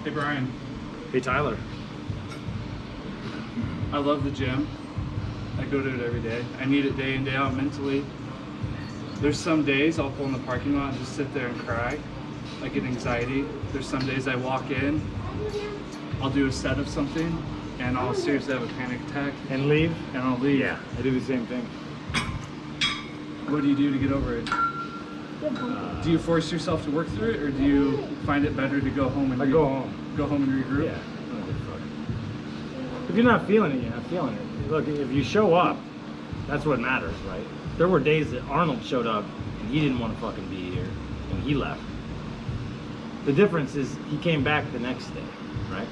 Hey Brian, Hey Tyler. I love the gym. I go to it every day. I need it day in, day out mentally. There's some days I'll pull in the parking lot and just sit there and cry. I get anxiety. There's some days I walk in, I'll do a set of something, and I'll seriously have a panic attack, And leave? and I'll leave. Yeah, I do the same thing. What do you do to get over it? Do you force yourself to work through it, or do you find it better to go home and I go home. Go home and regroup? Yeah. I don't give a fuck. If you're not feeling it, you're not feeling it. Look, if you show up, that's what matters, right? There were days that Arnold showed up and he didn't want to fucking be here and he left. The difference is he came back the next day, right?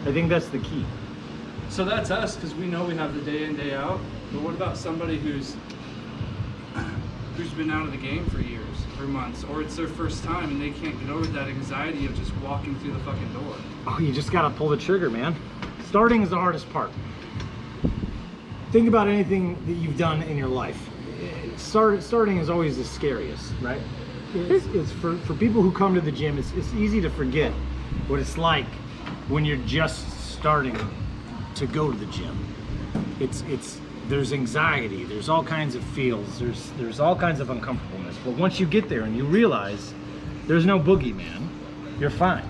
I think that's the key. So that's us, because we know we have the day in, day out. But what about somebody who's been out of the game for years or months, or it's their first time and they can't get over that anxiety of just walking through the fucking door? Oh, you just gotta pull the trigger, man. Starting is the hardest part. Think about anything that you've done in your life. Starting is always the scariest, right? It's for people who come to the gym, it's easy to forget what it's like when you're just starting to go to the gym. There's anxiety, there's all kinds of feels, there's all kinds of uncomfortableness. But once you get there and you realize there's no boogeyman, you're fine.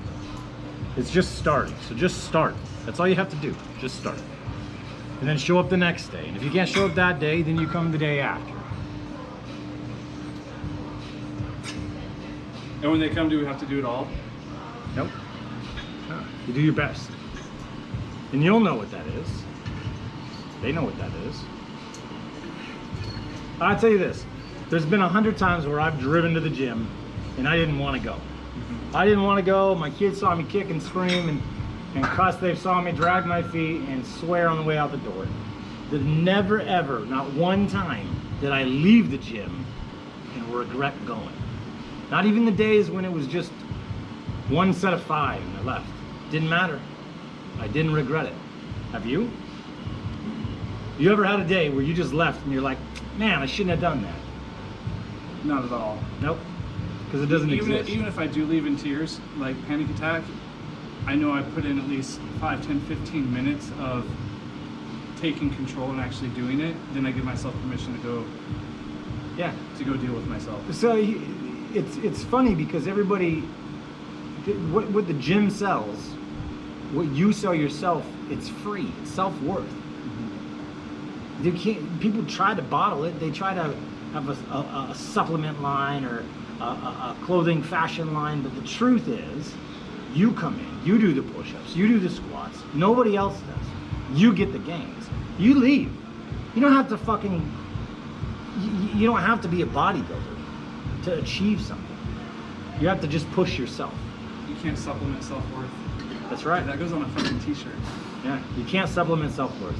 It's just starting. So just start. That's all you have to do. Just start. And then show up the next day. And if you can't show up that day, then you come the day after. And when they come, do we have to do it all? Nope. No. You do your best. And you'll know what that is. They know what that is. I'll tell you this. There's been 100 times where I've driven to the gym and I didn't want to go. I didn't want to go. My kids saw me kick and scream and cuss. They saw me drag my feet and swear on the way out the door. There's never ever, not one time, did I leave the gym and regret going. Not even the days when it was just one set of 5 and I left. Didn't matter. I didn't regret it. Have you? You ever had a day where you just left and you're like, man, I shouldn't have done that? Not at all. Nope. Because it doesn't exist. Even if I do leave in tears, like panic attack, I know I put in at least 5, 10, 15 minutes of taking control and actually doing it. Then I give myself permission to go deal with myself. So it's funny because everybody, what the gym sells, what you sell yourself, it's free. It's self-worth. People try to bottle it. They try to have a supplement line or a clothing fashion line, but the truth is, you come in, you do the push-ups, you do the squats, nobody else does. You get the gains. You leave. You don't have to you don't have to be a bodybuilder to achieve something. You have to just push yourself. You can't supplement self-worth. That's right. That goes on a fucking t-shirt. Yeah, you can't supplement self-worth.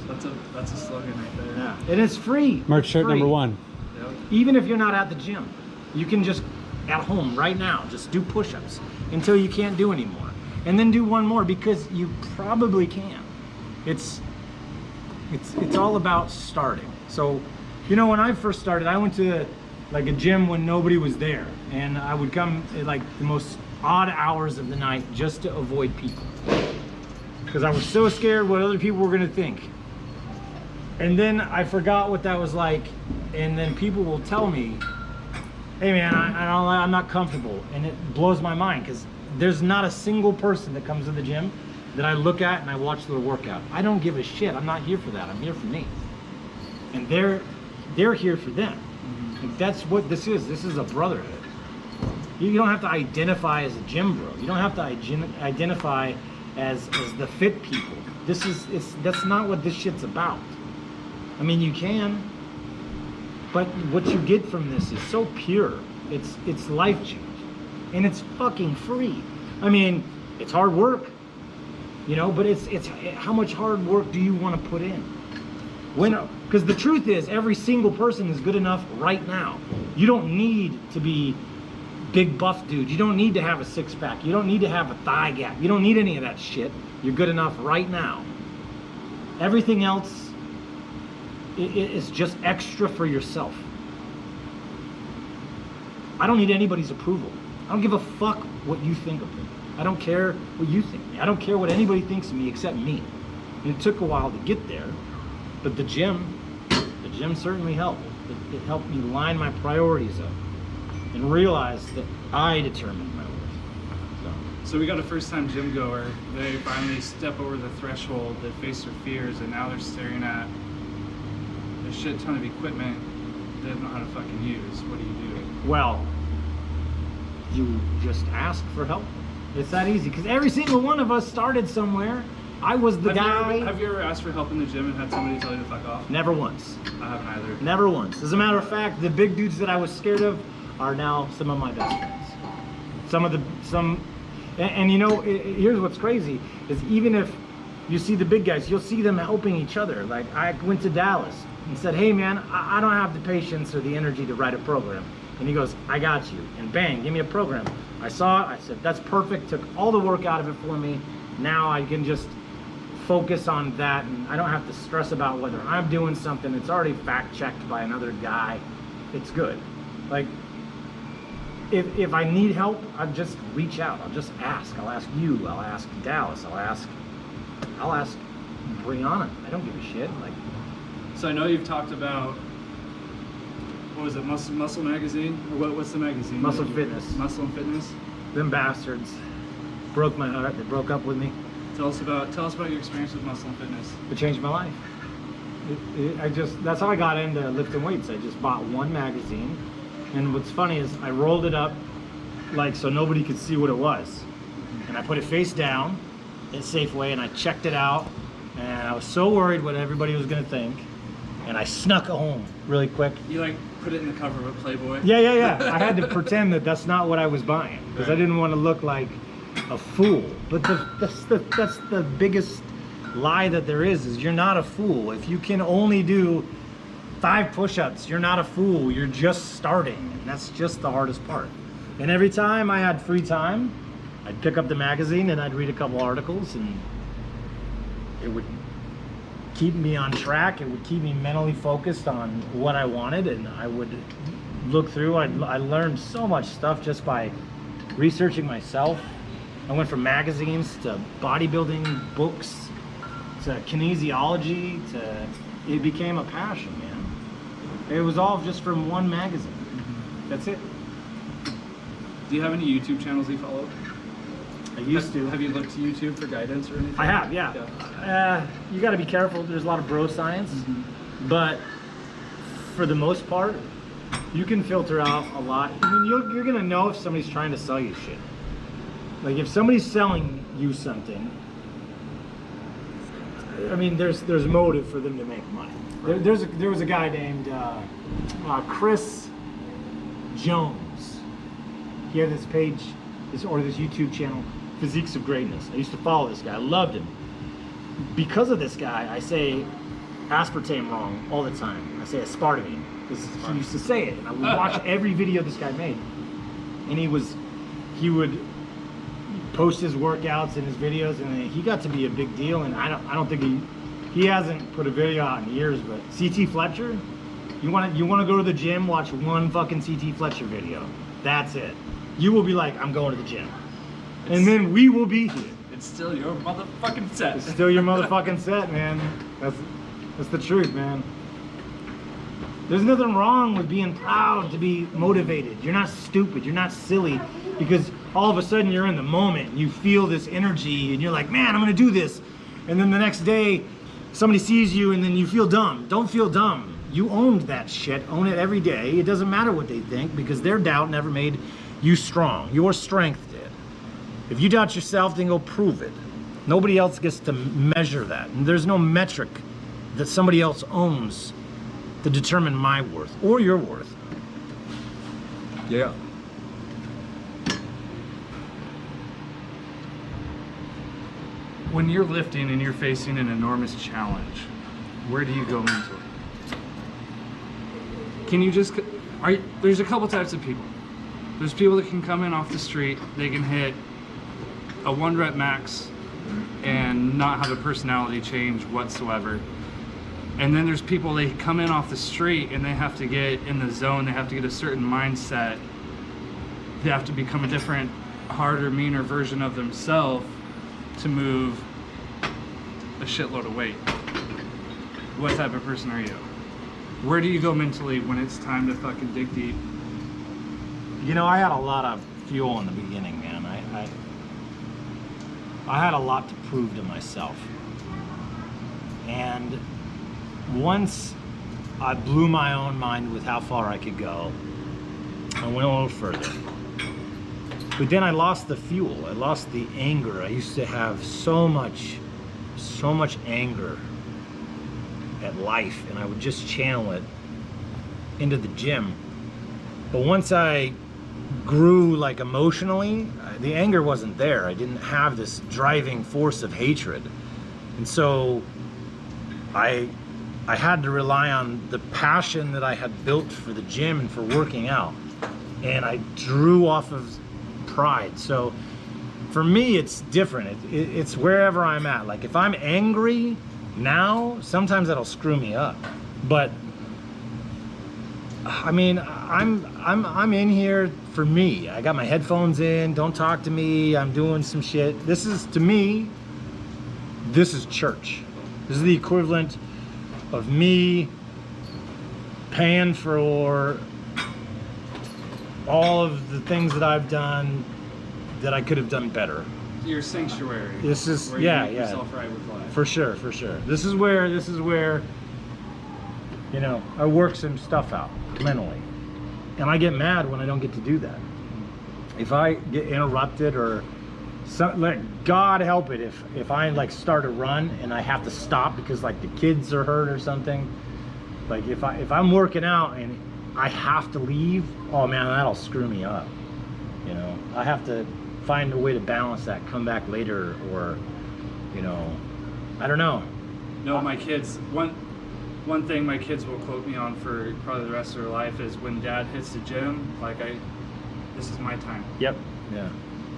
That's a slogan right there. Yeah, and it's free. Merch It's shirt free. number 1. Yep. Even if you're not at the gym, you can just at home right now just do push-ups until you can't do anymore, and then do one more because you probably can. It's all about starting. So, when I first started, I went to like a gym when nobody was there, and I would come at like the most odd hours of the night just to avoid people, because I was so scared what other people were gonna think. And then I forgot what that was like, and then people will tell me, hey man, I'm not comfortable, and it blows my mind because there's not a single person that comes to the gym that I look at and I watch their workout. I don't give a shit. I'm not here for that. I'm here for me, and they're here for them. Like, that's what this is. This is a brotherhood. You don't have to identify as a gym bro. You don't have to identify as the fit people. That's not what this shit's about. I mean, you can, but what you get from this is so pure. It's life changing, and it's fucking free. I mean, it's hard work, but it's how much hard work do you want to put in? Because the truth is, every single person is good enough right now. You don't need to be big buff dude. You don't need to have a six-pack. You don't need to have a thigh gap. You don't need any of that shit. You're good enough right now. Everything else is just extra for yourself. I don't need anybody's approval. I don't give a fuck what you think of me. I don't care what you think of me. I don't care what anybody thinks of me except me. And it took a while to get there, but the gym certainly helped. It helped me line my priorities up and realize that I determined my worth. So we got a first-time gym goer. They finally step over the threshold, they face their fears, and now they're staring at a shit ton of equipment they don't know how to fucking use. What do you do? Well, you just ask for help. It's that easy, because every single one of us started somewhere. I was the guy. Have you ever asked for help in the gym and had somebody tell you to fuck off? Never once. I haven't either. Never once. As a matter of fact, the big dudes that I was scared of are now some of my best friends. And you know, here's what's crazy, is even if you see the big guys, you'll see them helping each other. Like, I went to Dallas and said, hey man, I don't have the patience or the energy to write a program. And he goes, I got you. And bang, give me a program. I saw it, I said, that's perfect, took all the work out of it for me. Now I can just focus on that, and I don't have to stress about whether I'm doing something. It's already fact checked by another guy. It's good. Like, if I need help, I'll just reach out. I'll just ask. I'll ask you. I'll ask Dallas. I'll ask Brianna. I don't give a shit. Like, so I know you've talked about, what was it, Muscle Magazine? Or what's the magazine? Muscle Fitness. Muscle and Fitness. Them bastards broke my heart. They broke up with me. Tell us about your experience with Muscle and Fitness. It changed my life. That's how I got into lifting weights. I just bought one magazine, and what's funny is I rolled it up like so nobody could see what it was, and I put it face down at Safeway, and I checked it out, and I was so worried what everybody was gonna think, and I snuck it home really quick. You like put it in the cover of a Playboy? Yeah. I had to pretend that that's not what I was buying, because I didn't want to look like a fool. But that's the biggest lie that there is you're not a fool. If you can only do 5 push-ups, you're not a fool. You're just starting, and that's just the hardest part. And every time I had free time, I'd pick up the magazine and I'd read a couple articles, and it would keep me on track. It would keep me mentally focused on what I wanted, and I would look through. I learned so much stuff just by researching myself. I went from magazines to bodybuilding books to kinesiology to, it became a passion, man. It was all just from one magazine. That's it. Do you have any YouTube channels you follow? I used to. Have you looked to YouTube for guidance or anything? I have, yeah. You got to be careful. There's a lot of bro science, but for the most part, you can filter out a lot. I mean, you're gonna know if somebody's trying to sell you shit. Like, if somebody's selling you something, I mean, there's motive for them to make money. There was a guy named Chris Jones. He had this page, this YouTube channel, Physiques of Greatness. I used to follow this guy. I loved him. Because of this guy, I say aspartame wrong all the time. I say aspartame because he used to say it, and I would watch every video this guy made. And he would post his workouts and his videos, and he got to be a big deal. And I don't think he hasn't put a video out in years. But CT Fletcher, you want to go to the gym, watch one fucking CT Fletcher video. That's it. You will be like, I'm going to the gym, and then we will be here. It's still your motherfucking set. It's still your motherfucking set, man. That's the truth, man. There's nothing wrong with being proud to be motivated. You're not stupid. You're not silly, because all of a sudden you're in the moment. You feel this energy, and you're like, man, I'm gonna do this. And then the next day, somebody sees you, and then you feel dumb. Don't feel dumb. You owned that shit. Own it every day. It doesn't matter what they think, because their doubt never made you strong. Your strength did. If you doubt yourself, then go prove it. Nobody else gets to measure that. And there's no metric that somebody else owns to determine my worth or your worth. Yeah. When you're lifting and you're facing an enormous challenge, where do you go mentally? Can you just, there's a couple types of people. There's people that can come in off the street, they can hit a 1 rep max and not have a personality change whatsoever. And then there's people, they come in off the street and they have to get in the zone, they have to get a certain mindset, they have to become a different harder, meaner version of themselves to move a shitload of weight. What type of person are you? Where do you go mentally when it's time to fucking dig deep? You know, I had a lot of fuel in the beginning, man. I had a lot to prove to myself. And once I blew my own mind with how far I could go, I went a little further. But then I lost the fuel. I lost the anger. I used to have so much anger at life, and I would just channel it into the gym. But once I grew, like, emotionally, the anger wasn't there. I didn't have this driving force of hatred. And so I had to rely on the passion that I had built for the gym and for working out. And I drew off of pride. So for me, it's different. It's wherever I'm at. Like, if I'm angry now, sometimes that'll screw me up. But I mean, I'm in here for me. I got my headphones in. Don't talk to me. I'm doing some shit. This is, to me, this is church. This is the equivalent of me paying for all of the things that I've done that I could have done better. Your sanctuary. This is, where yeah, you make yeah. yourself right with life. For sure, for sure. This is where, you know, I work some stuff out mentally. And I get mad when I don't get to do that. If I get interrupted or like, God help it, if I like start a run and I have to stop because like the kids are hurt or something. Like if I'm working out and I have to leave, oh man, that'll screw me up. You know, I have to find a way to balance that, come back later, or, you know, I don't know. No, my kids, one thing my kids will quote me on for probably the rest of their life is when Dad hits the gym, like, this is my time. Yep. Yeah.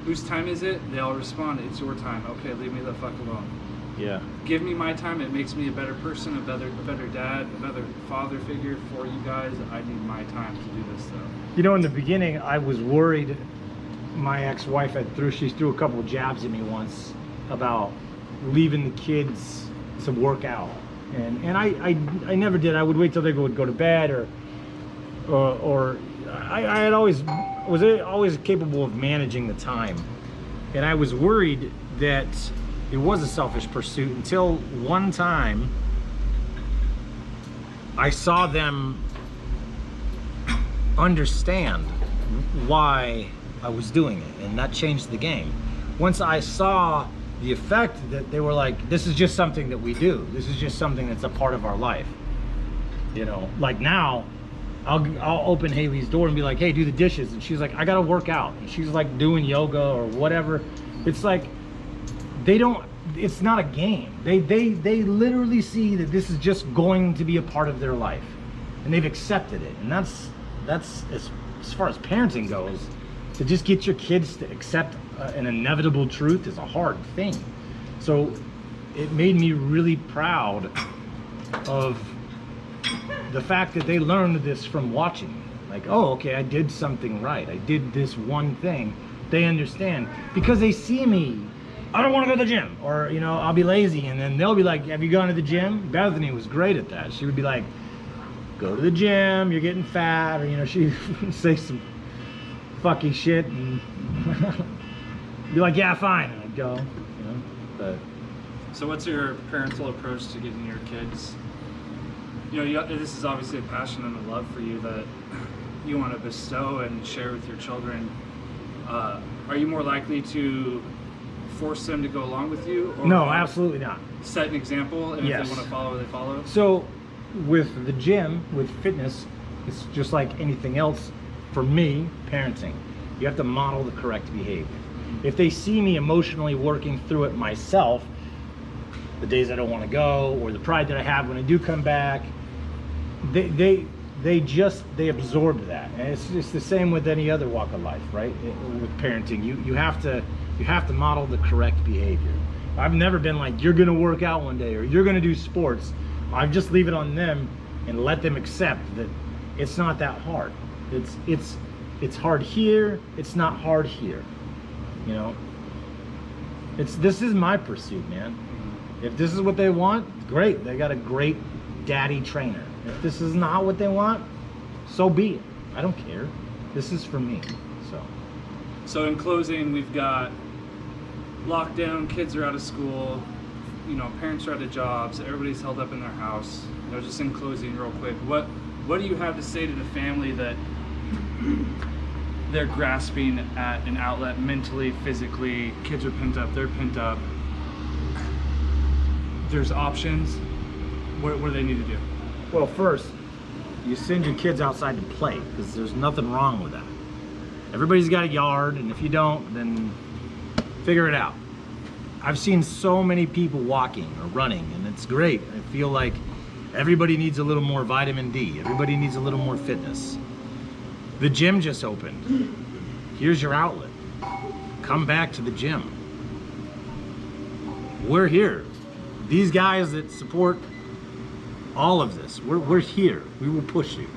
Whose time is it? They all respond, it's your time. Okay, leave me the fuck alone. Yeah. Give me my time. It makes me a better person, a better dad, a better father figure for you guys. I need my time to do this stuff. You know, in the beginning, I was worried. My ex-wife she threw a couple jabs at me once about leaving the kids to work out, and I never did. I would wait till they would go to bed, or I had always capable of managing the time, and I was worried that it was a selfish pursuit until one time I saw them understand why I was doing it, and that changed the game. Once I saw the effect that they were like, this is just something that we do. This is just something that's a part of our life. You know, like now, I'll open Haley's door and be like, hey, do the dishes. And she's like, I gotta work out. And she's like doing yoga or whatever. It's like, it's not a game. They literally see that this is just going to be a part of their life. And they've accepted it. And that's as far as parenting goes, to just get your kids to accept an inevitable truth is a hard thing. So it made me really proud of the fact that they learned this from watching. Like, oh, okay, I did something right. I did this one thing. They understand because they see me. I don't want to go to the gym, or, you know, I'll be lazy, and then they'll be like, have you gone to the gym? Bethany was great at that. She would be like, go to the gym, you're getting fat, or, you know, she would say some fucking shit and be like, yeah, fine, and I'd go, you know. But so what's your parental approach to getting your kids, you know, this is obviously a passion and a love for you that you want to bestow and share with your children. Are you more likely to force them to go along with you, or no, absolutely not. set an example, and Yes. if they want to follow, they follow? So with the gym, with fitness, it's just like anything else. For me, parenting, you have to model the correct behavior. If they see me emotionally working through it myself, the days I don't want to go, or the pride that I have when I do come back, they absorb that. And it's just the same with any other walk of life, right? With parenting, you have to model the correct behavior. I've never been like, you're gonna work out one day, or you're gonna do sports. I just leave it on them and let them accept that it's not that hard. It's hard here, it's not hard here. You know, this is my pursuit, man. If this is what they want, great. They got a great daddy trainer. If this is not what they want, so be it. I don't care. This is for me. So in closing, we've got lockdown, kids are out of school, you know, parents are out of jobs, everybody's held up in their house. You know, just in closing real quick, what do you have to say to the family that they're grasping at an outlet mentally, physically, kids are pent up, they're pent up, there's options, what do they need to do? Well, first, you send your kids outside to play, because there's nothing wrong with that. Everybody's got a yard, and if you don't, then figure it out. I've seen so many people walking or running, and it's great. I feel like everybody needs a little more vitamin D. Everybody needs a little more fitness. The gym just opened. Here's your outlet. Come back to the gym. We're here. These guys that support all of this, we're here. We will push you.